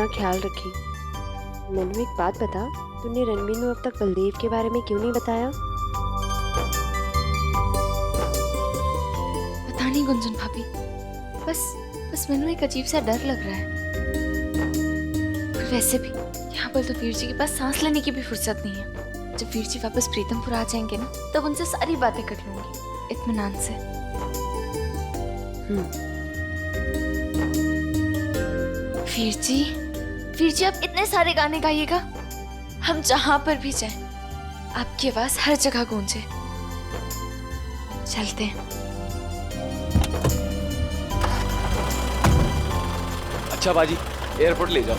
अपना ख्याल रखी। नन्नू एक बात बता, तूने रणबीर में अब तक बलदेव के बारे में क्यों नहीं बताया? पता नहीं गुंजन भाभी, बस मैंने एक अजीब सा डर लग रहा है। और वैसे भी यहाँ पर तो वीर जी के पास सांस लेने की भी फुर्सत नहीं है। जब वीर जी वापस प्रीतमपुर आ जाएंगे ना, तब उनसे सारी बातें कर लूंगी इत्मीनान से। वीर जी आप इतने सारे गाने गाइएगा, हम जहां पर भी जाएं आपकी आवाज हर जगह गूंजे। चलते हैं। अच्छा बाजी, एयरपोर्ट ले जाओ।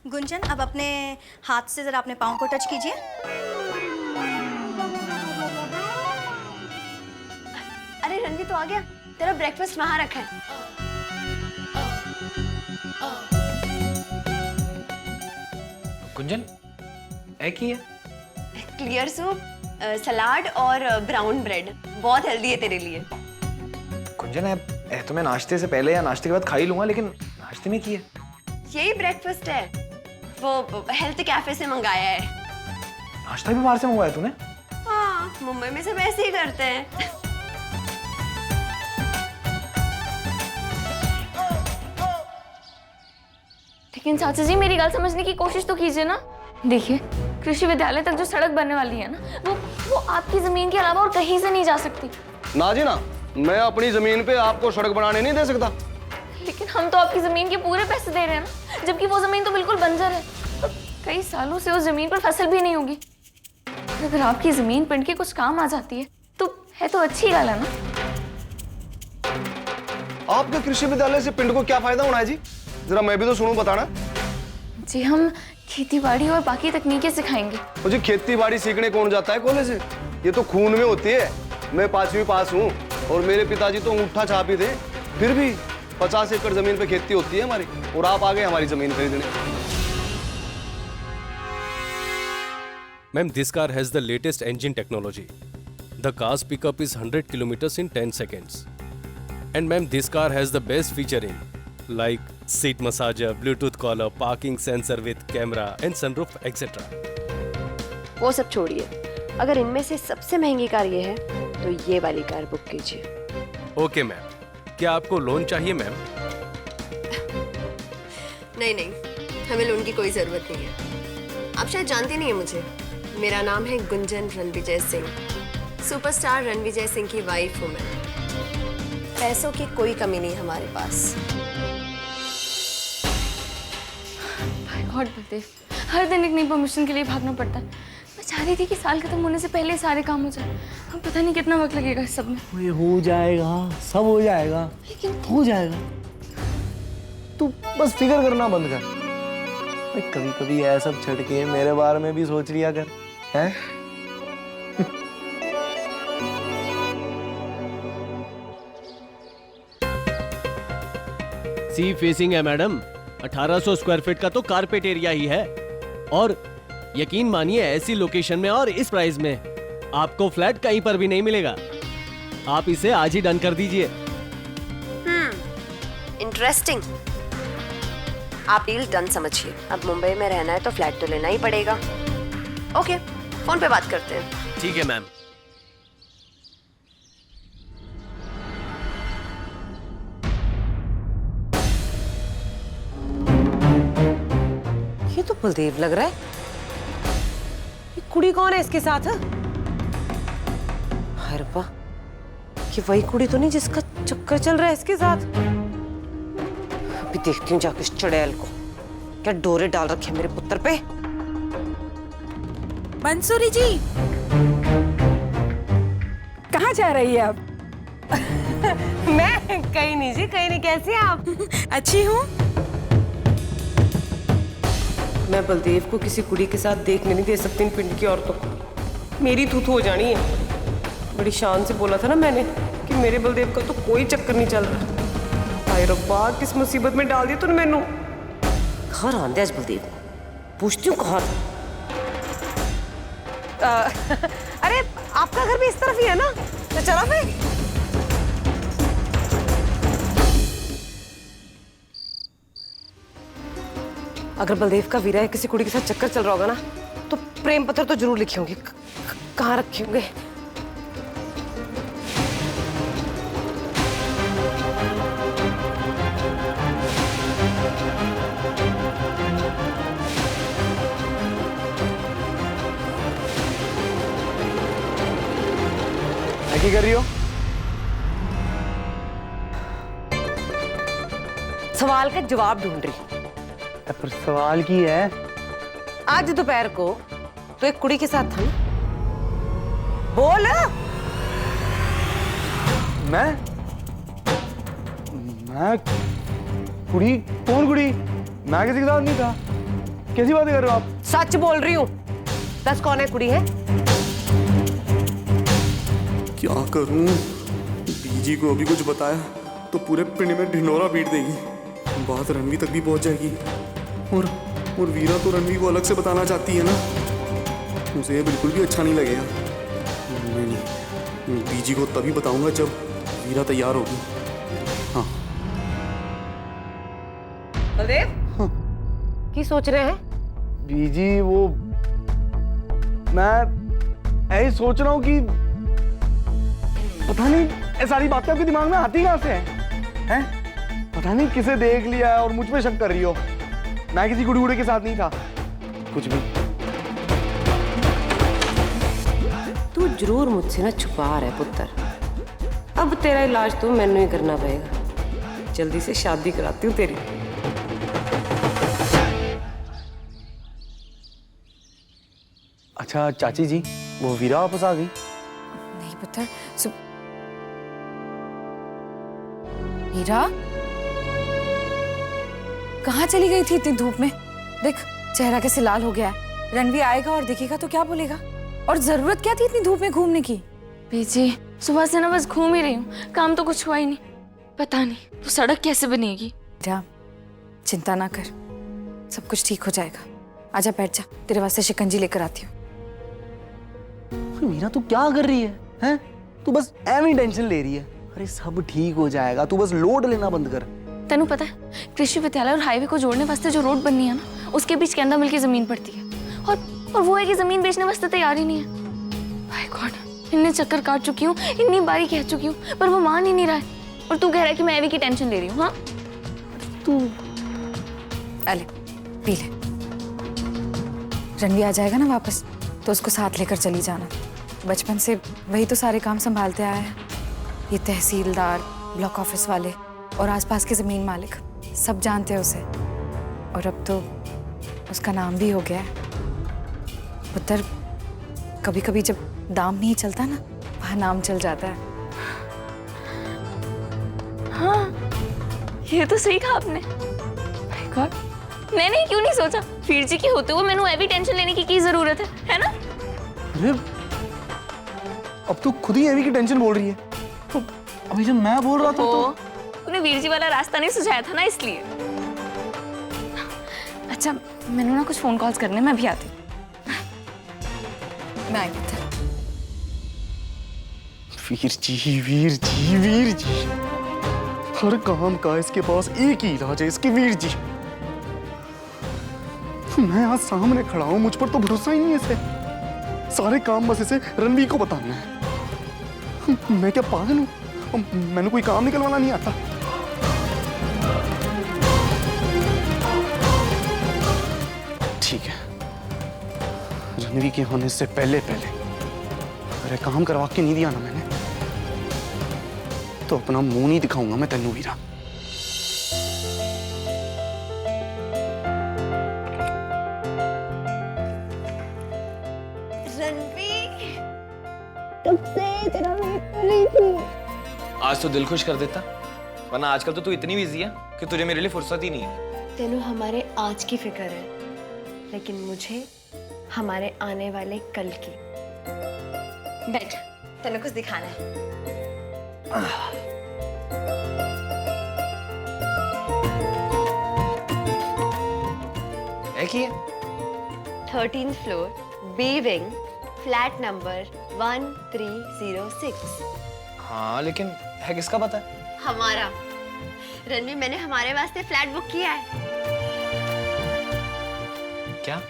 गुंजन, अब अपने हाथ से जरा अपने पाँव को टच कीजिए। अरे रणबीर तो आ गया, तेरा ब्रेकफास्ट वहां रखा है। गुंजन, एक ही है? क्लियर सूप, सलाद और ब्राउन ब्रेड, बहुत हेल्दी है तेरे लिए। गुंजन तो मैं नाश्ते से पहले या नाश्ते के बाद खा ही लूंगा, लेकिन नाश्ते में की है? यही ब्रेकफास्ट है, वो हेल्थ कैफे से मंगाया है। नाश्ता भी बाहर से मंगवाया तूने? हाँ, मुंबई में सब ऐसे ही करते हैं। लेकिन चाचा जी मेरी बात समझने की कोशिश तो कीजिए ना। देखिए, कृषि विद्यालय तक जो सड़क बनने वाली है ना, वो आपकी जमीन के अलावा और कहीं से नहीं जा सकती। ना जी ना, मैं अपनी जमीन पे आपको सड़क बनाने नहीं दे सकता। लेकिन हम तो आपकी जमीन के पूरे पैसे दे रहे हैं ना, जबकि वो जमीन तो बिल्कुल बंजर है। और कई सालों से उस जमीन पर फसल भी नहीं होगी। अगर आपकी जमीन पिंड के कुछ काम आ जाती है तो अच्छी गल है ना। आपके कृषि विद्यालय से पिंड को क्या फायदा होना है जी? जरा मैं भी तो सुनूं, बताना। जी हम खेती-बाड़ी और बाकी तकनीकें सिखाएंगे। मुझे खेती-बाड़ी सीखने कौन जाता है कॉलेज से? ये तो खून में होती है। मैं 5वीं पास हूँ और मेरे पिताजी तो अंगूठा छाप ही थे। फिर भी 50 एकड़ जमीन पे खेती होती है हमारी, और आप आ गए हमारी जमीन खरीदने। Ma'am, this car has the latest engine technology. The car's pickup is 100 kilometers in 10 seconds. And ma'am, this car has the best featuring like seat massager, Bluetooth collar, parking sensor with camera and sunroof, etc. वो सब छोड़िए, अगर इनमें से सबसे महंगी car ये है तो ये वाली कार बुक कीजिए। Okay मैम, क्या आपको लोन चाहिए मैम? नहीं, हमें लोन की कोई जरूरत नहीं है। आप शायद जानते नहीं है मुझे, मेरा नाम है गुंजन रणविजय सिंह। सुपरस्टार रणविजय सिंह की वाइफ हूँ मैं। पैसों की कोई कमी नहीं हमारे पास। भाई गॉड बलदेव, हर दिन एक नई परमिशन के लिए भागना पड़ता है। मैं चाह रही थी कि साल खत्म होने से पहले सारे काम हो जाए। अब पता नहीं कितना वक्त लगेगा इस सब में। ये हो जाएगा, सब हो जाएगा, लेकिन हो जाएगा। तू बस फिक्र करना बंद कर। कभी कभी ऐसा सब छट के मेरे बारे में भी सोच लिया कर, हैं? सी फेसिंग है मैडम, 1800 स्क्वायर फीट का तो कारपेट एरिया ही है। और यकीन मानिए ऐसी लोकेशन में और इस प्राइस में आपको फ्लैट कहीं पर भी नहीं मिलेगा। आप इसे आज ही डन कर दीजिए। इंटरेस्टिंग। आप डील डन समझिए। अब मुंबई में रहना है तो फ्लैट तो लेना ही पड़ेगा। ओके, फोन पे बात करते हैं। ठीक है मैम। ये तो बलदेव लग रहा है। ये कुड़ी कौन है इसके साथ? अरे वाह, ये वही कुड़ी तो नहीं जिसका चक्कर चल रहा है इसके साथ? अभी देखती हूँ जाके इस चुड़ैल को, क्या डोरे डाल रखे मेरे पुत्र पे। मंसूरी जी, कहाँ जा रही है आप? मैं कहीं नहीं जी, कहीं नहीं। कैसी हैं आप? अच्छी हूँ। मैं बलदेव को किसी कुड़ी के साथ देखने नहीं दे सकती इन पिंड की औरतों को, मेरी थू हो जानी है। बड़ी शान से बोला था ना मैंने कि मेरे बलदेव का तो कोई चक्कर नहीं चल रहा। हाय रब्बा, किस मुसीबत में डाल दिया तूने मैनू। घर आंदे आज बलदेव, पूछती हूँ कहाँ था। अरे आपका घर भी इस तरफ ही है ना, तो चलो फिर। अगर बलदेव का वीरा किसी कुड़ी के साथ चक्कर चल रहा होगा ना, तो प्रेम पत्र तो जरूर लिखे होंगे। कहाँ रखे होंगे? क्या कर रही हो? सवाल का जवाब ढूंढ रही। पर सवाल की है। आज दोपहर को तो एक कुड़ी के साथ था ना? बोल। मैं कुड़ी? कौन कुड़ी? मैं किसी के साथ नहीं था। कैसी बातें कर रहे हो आप? सच बोल रही हूँ। 10 कौन है कुड़ी है? क्या करूं? बीजी को अभी कुछ बताया तो पूरे पिंड में ढिंडोरा पीट देगी, बात रणवी तक भी पहुंच जाएगी। और वीरा तो रणवी को अलग से बताना चाहती है ना, मुझे ये बिल्कुल भी अच्छा नहीं लगेगा। नहीं, बीजी को तभी बताऊंगा जब वीरा तैयार होगी। हाँ। बलदेव, की सोच रहे हैं? बीजी वो मैं यही सोच रहा हूँ कि पता नहीं ये सारी बातें आपके दिमाग में आती कहाँ से हैं? पता नहीं किसे देख लिया है और मुझ पे शक कर रही हो। मैं किसी कुड़ी उड़े के साथ नहीं था, कुछ भी। तू जरूर मुझसे ना छुपा रहा है पुत्र। अब तेरा इलाज तो मैंने ही करना पड़ेगा। जल्दी से शादी कराती हूँ तेरी। अच्छा चाची जी, वो वीरा वापस आ गई? नहीं पुत्र, हीरा कहाँ चली गई थी इतनी धूप में? देख चेहरा कैसे लाल हो गया है। रणवी आएगा और दिखेगा तो क्या बोलेगा? और जरूरत क्या थी इतनी धूप में घूमने की? बीजी, सुबह से ना बस घूम ही रही हूँ, काम तो कुछ हुआ ही नहीं। पता नहीं तो सड़क कैसे बनेगी। जा, चिंता ना कर, सब कुछ ठीक हो जाएगा। आजा बैठ जा, तेरे वास्ते शिकंजी लेकर आती हूँ। मीरा तू क्या कर रही है? हैं? तू बस एवं टेंशन ले रही है। अरे सब ठीक हो जाएगा, तू बस लोड लेना बंद कर। तेनू पता है, कृषि विद्यालय और हाईवे को जोड़ने वास्ते जो रोड बननी है ना, उसके बीच केंदा मिल की जमीन पड़ती है। और वो है कि जमीन बेचने वास्ते तैयार ही नहीं है। भाई गॉड, इतने चक्कर काट चुकी हूँ, इतनी बारी कह चुकी हूँ, पर वो मान ही नहीं रहा है। और तू कह रहा है कि मैं एवी की टेंशन ले रही हूँ। हाँ तू अले पी ले। रणवी आ जाएगा ना वापस तो उसको साथ लेकर चली जाना। बचपन से वही तो सारे काम संभालते आया है। ये तहसीलदार, ब्लॉक ऑफिस वाले और आसपास के जमीन मालिक सब जानते हैं उसे। और अब तो उसका नाम भी हो गया है। पुत्र, कभी कभी जब दाम नहीं चलता ना, वहाँ नाम चल जाता है। हाँ, ये तो सही कहा आपने। My God, मैंने क्यों नहीं सोचा? वीर जी के होते हुए मैंने एवी टेंशन लेने की जरूरत है ना? अरे अब तू खुद ही एवी की टेंशन बोल रही है। तो अभी जब मैं बोल रहा था तो तूने वीर जी वाला रास्ता नहीं सुझाया था ना, इसलिए। अच्छा, मैंने ना कुछ फोन कॉल्स करने, मैं भी आती हूँ। मैं आई पुत्र। वीर जी, वीर जी, वीर जी, हर काम का इसके पास एक ही इलाज है, इसकी वीर जी। मैं आज सामने खड़ा हूं, मुझ पर तो भरोसा ही नहीं है इसे। सारे काम बस इसे रणवीर को बताना है। मैं क्या पागल हूं? मैंने कोई काम निकलवाना नहीं आता। ठीक है, रणवीर के होने से पहले अरे काम करवा के नहीं दिया ना मैंने, तो अपना मुंह नहीं दिखाऊंगा मैं तेनू वीरा। आज तो दिल खुश कर देता, वरना आजकल तो तू इतनी बिजी है कि तुझे मेरे लिए फुर्सत ही नहीं है। तेनू हमारे आज की फिक्र है, लेकिन मुझे हमारे आने वाले कल की। बैठ, तेनू कुछ दिखाना है। है 13th floor, B wing, flat number 1306। हाँ, लेकिन है किसका पता है? हमारा। रणवीर, मैंने हमारे वास्ते फ्लैट बुक किया है। क्या?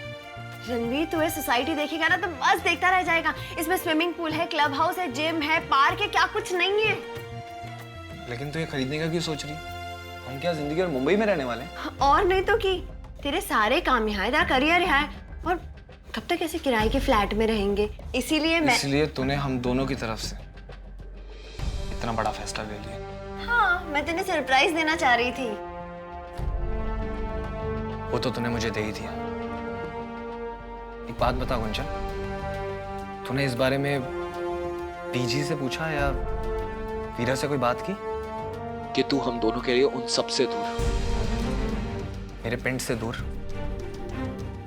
रणवीर, तू ये सोसाइटी देखेगा ना तो बस देखता रह जाएगा। इसमें स्विमिंग पूल है, क्लब हाउस है, जिम है, पार्क है, क्या कुछ नहीं है। लेकिन तू ये खरीदने का क्यों सोच रही? हम क्या जिंदगी और मुंबई में रहने वाले हैं? और नहीं तो की, तेरे सारे काम यहाँ है, तेरा करियर यहाँ है, और कब तक ऐसे किराए के फ्लैट में रहेंगे? इसीलिए तूने हम दोनों की तरफ से इतना बड़ा फैसला ले लिया। हाँ, मैं तेने सरप्राइज देना चाह रही थी। वो तो तूने मुझे दे ही दिया। एक बात बता गुंजन, तूने इस बारे में पीजी से पूछा या वीरा से कोई बात की कि तू हम दोनों के लिए उन सबसे दूर, मेरे पिंड से दूर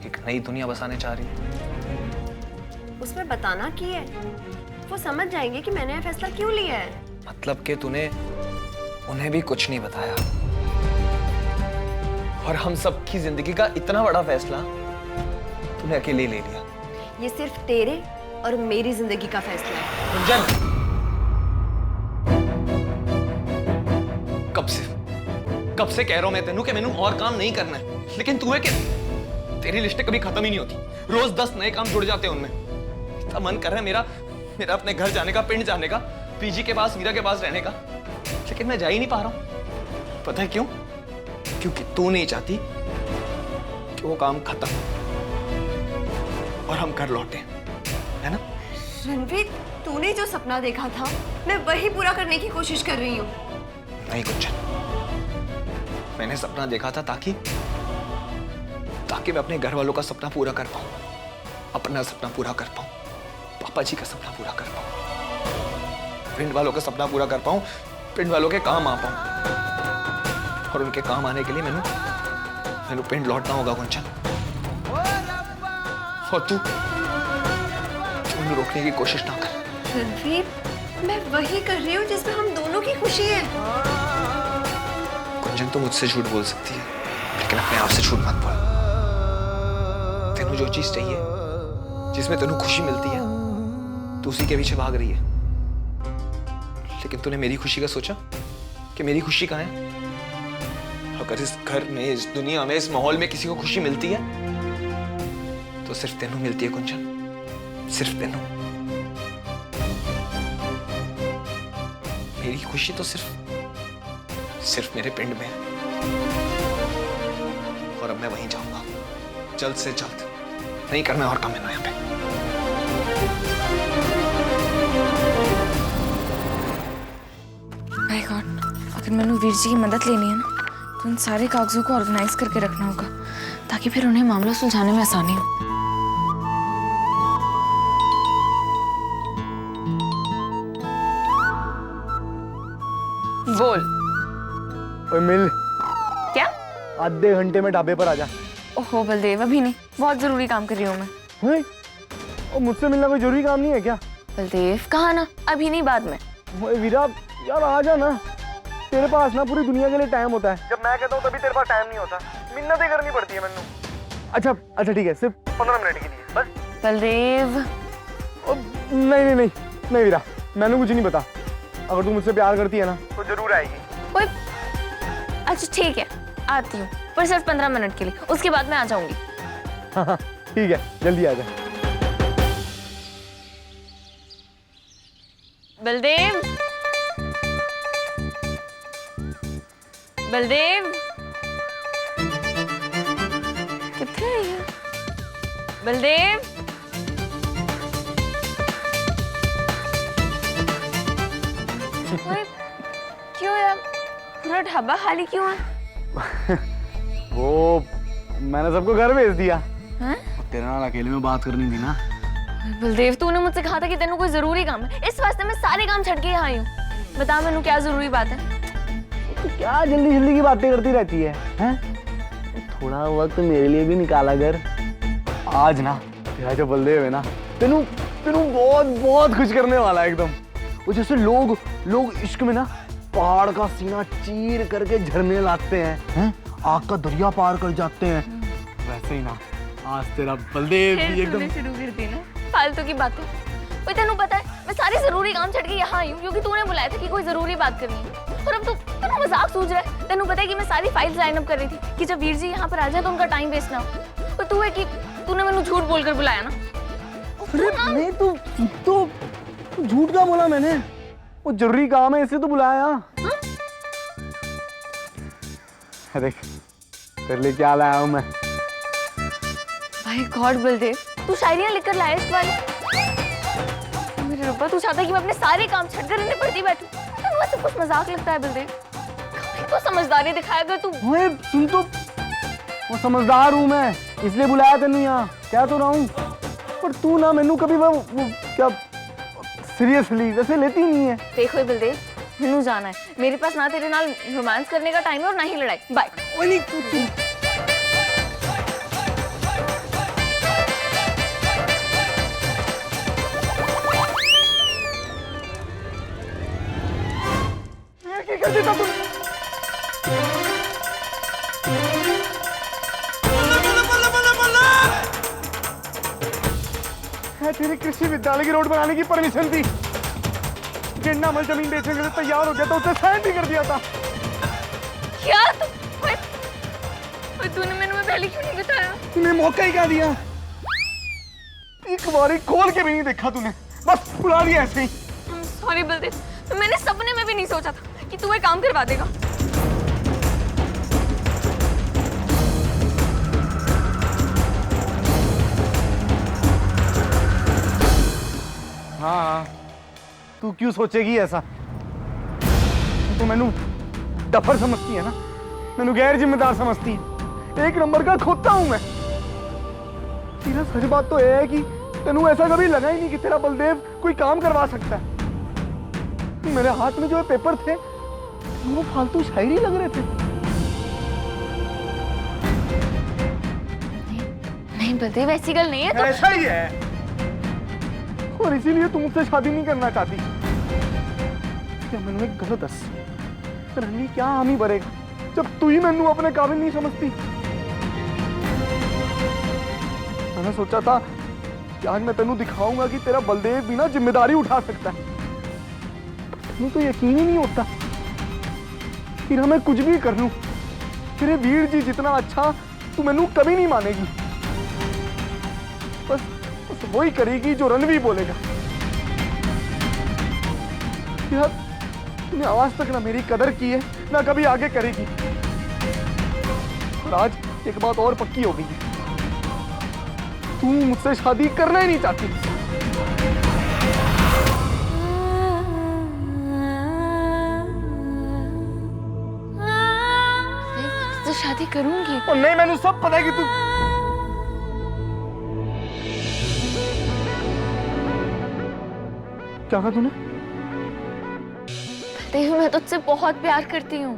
एक नई दुनिया बसाने चाह रही है? उसमें बताना की है, वो समझ जाएंगे कि मैंने यह फैसला क्यों लिया है। मतलब कि तूने उन्हें भी कुछ नहीं बताया, और हम सबकी जिंदगी का इतना बड़ा फैसला तूने अकेले ले लिया। ये सिर्फ तेरे और मेरी जिंदगी का फैसला है। गुंजन, कब से कह रहा हूं मैं तेनू कि मैनू और काम नहीं करना है, लेकिन तू है कि तेरी लिस्टें कभी खत्म ही नहीं होती। रोज 10 नए काम जुड़ जाते हैं उनमें। इतना मन कर रहा है मेरा अपने घर जाने का, पिंड जाने का, पीजी के पास, वीरा के पास रहने का, लेकिन मैं जा ही नहीं पा रहा हूं। पता है क्यों? क्योंकि तू नहीं चाहती कि वो काम खत्म और हम घर लौटे, है ना? रणवीर, तूने जो सपना देखा था मैं वही पूरा करने की कोशिश कर रही हूँ। नहीं गुंजन, मैंने सपना देखा था ताकि मैं अपने घर वालों का सपना पूरा कर पाऊं, अपना सपना पूरा कर पाऊं, पापा जी का सपना पूरा कर पाऊं, पिंड वालों का सपना पूरा कर पाऊं, पिंड वालों के काम आ पाऊं, और उनके काम आने के लिए मैंने पिंड लौटना होगा गुंजन। और तू मुझे रोकने की कोशिश ना कर। रणवीर, मैं वही कर रही हूँ जिसमें हम दोनों की खुशी है। गुंजन, तू मुझसे झूठ बोल सकती है, लेकिन अपने आप से झूठ मत बोल। तेनू जो चीज चाहिए, जिसमें तेनू खुशी मिलती है, तू उसी के पीछे भाग रही है। लेकिन तूने मेरी खुशी का सोचा कि मेरी खुशी कहाँ है? अगर इस घर में, इस दुनिया में, इस माहौल में किसी को खुशी मिलती है तो सिर्फ तेनू मिलती है गुंजन, सिर्फ तेनू। मेरी खुशी तो सिर्फ मेरे पिंड में है, और अब मैं वहीं जाऊंगा जल्द से जल्द। नहीं करना और काम है ना यहाँ पे। माय गॉड, अगर मैंने वीर जी की मदद लेनी है ना तो उन सारे कागजों को ऑर्गेनाइज करके रखना होगा, ताकि फिर उन्हें मामला सुलझाने में आसानी हो। बोल। ओए मिल, क्या? आधे घंटे में ढाबे पर आ जा। ओहो बलदेव, अभी नहीं, बहुत जरूरी काम कर रही हूँ मैं। और मुझसे मिलना कोई जरूरी काम नहीं है क्या? बलदेव, कहा ना, अभी नहीं, बाद में। ओए वीरा, यार आ जा ना। तेरे पास ना पूरी दुनिया के लिए टाइम होता है, जब मैं कहता हूँ तभी तेरे पास टाइम नहीं होता। मिन्नतें करनी पड़ती है मैनू। अच्छा ठीक है, सिर्फ 15 मिनट के लिए बस। बलदेव, नहीं वीरा, मैनू कुछ नहीं पता। अगर तू मुझसे प्यार करती है ना तो जरूर आएगी। ओए, अच्छा ठीक है, आती हूँ, पर सिर्फ 15 मिनट के लिए, उसके बाद मैं आ जाऊंगी। हाँ ठीक है, जल्दी आ जा। बलदेव, बलदेव, कितने है ये? बलदेव, ओए, दोनों ढाबा खाली क्यों है? वो मैंने सबको घर भेज दिया। हैं? तेरे नाल अकेले में बात करनी थी ना। बलदेव तूने मुझसे कहा था कि तेनू कोई जरूरी काम है, इस वास्ते मैं सारे काम छड़ के यहाँ आई हूँ। बता मैनू क्या जरूरी बात है? तो क्या जल्दी जल्दी की बातें करती रहती है, हैं? थोड़ा वक्त मेरे लिए भी निकाला कर। आज ना तेरा जो बलदेव है ना, तेनू तेनू बहुत बहुत खुश करने वाला है एकदम। वो जैसे लोग इश्क में ना पहाड़ का सीना चीर करके झरने लाते हैं, आग का दरिया पार कर जाते हैं, वैसे ही ना आज तेरा बलदेव भी एकदम शुरू कर दी ना फालतू की बातें। ओए तेनू पता है मैं सारे जरूरी काम छड़ के यहाँ आई हूँ क्योंकि तूने बुलाया था कि कोई जरूरी बात करनी है, और अब तू मजाक सूझ रहा है। तेनू पता है कि मैं सारी फाइल्स लाइन अप कर रही थी कि जब वीर जी यहाँ पर आ जाए तो उनका टाइम वेस्ट ना हो, और तू है कि तूने मैनू झूठ बोलकर बुलाया ना। अरे नहीं तो झूठ क्या बोला मैंने? वो जरूरी काम है इसलिए तो बुलाया। देख तेरे लिए क्या लाया हूँ मैं। भाई गॉड बलदेव, तू शायरियाँ लिखकर लाया इश्क वाली? मेरे रब्बा, तू चाहता है कि मैं अपने सारे काम छड़कर इन्हें पढ़ती बैठूं? तो वैसे कुछ मजाक लगता है बलदेव। तो समझदारी दिखाया कर तू। ओए सुन तो, वो समझदार हूँ मैं इसलिए बुलाया तेनू यहाँ, क्या तो रहा हूँ। पर तू ना मैनू कभी वो क्या सीरियसली वैसे लेती नहीं है। देखो बलदेव, मैनू जाना है, मेरे पास ना तेरे नाल रोमांस करने का टाइम है और ना ही लड़ाई। बाय। ओए नहीं तू क्या कर देता तू? तेरे कृषि विद्यालय की रोड बनाने की परमिशन थी, जिन्ना मल जमीन बेचने के लिए तैयार हो गया तो उसे साइन भी कर दिया था। क्या तूने मैंने पहले क्यों नहीं बताया? तूने मौका ही क्या दिया? एक बारी खोल के भी नहीं देखा तूने, बस बुला दिया ऐसे ही। सॉरी बलदेव, मैंने सपने में भी नहीं सोचा था कि तू ये काम करवा देगा। हाँ, तू क्यों सोचेगी ऐसा? तू मैनू डफर समझती है ना, मैनू गैर जिम्मेदार समझती है। एक नंबर का खोता हूं मैं। तेरा सच बात तो यह है कि तेनू ऐसा कभी लगा ही नहीं कि तेरा बलदेव कोई काम करवा सकता है। मेरे हाथ में जो पेपर थे वो फालतू शायरी लग रहे थे। नहीं बलदेव, ऐसी गल नहीं है तो... ऐसा ही है, और इसीलिए तुम मुझसे शादी नहीं करना चाहती। क्या मैंने एक गलत दस रनी क्या हामी भरेगा जब तू ही मैनू अपने काबिल नहीं समझती। मैंने सोचा था कि आज मैं तेनू दिखाऊंगा कि तेरा बलदेव भी ना जिम्मेदारी उठा सकता है। तेनू तो यकीन ही नहीं होता, फिर मैं कुछ भी कर लूं तेरे वीर जी जितना अच्छा तू मैनू कभी नहीं मानेगी। बस वही करेगी जो रणवी बोलेगा। यार तूने आज तक ना मेरी कदर की है ना कभी आगे करेगी, और आज एक बात और पक्की हो गई है, तू मुझसे शादी करना ही नहीं चाहती। तो शादी करूंगी। और नहीं, मैंने सब पता है कि तू... क्या कहा तूने? बलदेव, मैं तुझसे बहुत प्यार करती हूँ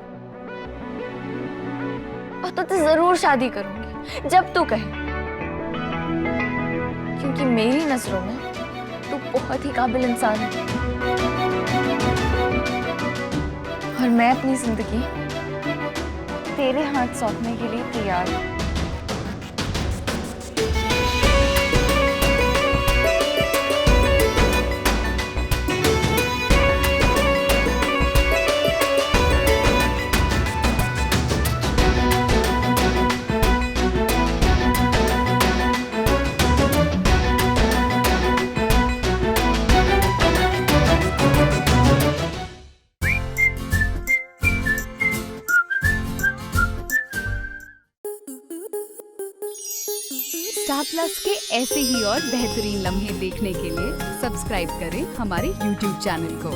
और तुझसे जरूर शादी करूंगी जब तू कहे, क्योंकि मेरी नजरों में तू बहुत ही काबिल इंसान है और मैं अपनी जिंदगी तेरे हाथ सौंपने के लिए तैयार हूँ। स्टार प्लस के ऐसे ही और बेहतरीन लम्हे देखने के लिए सब्सक्राइब करें हमारे YouTube चैनल को।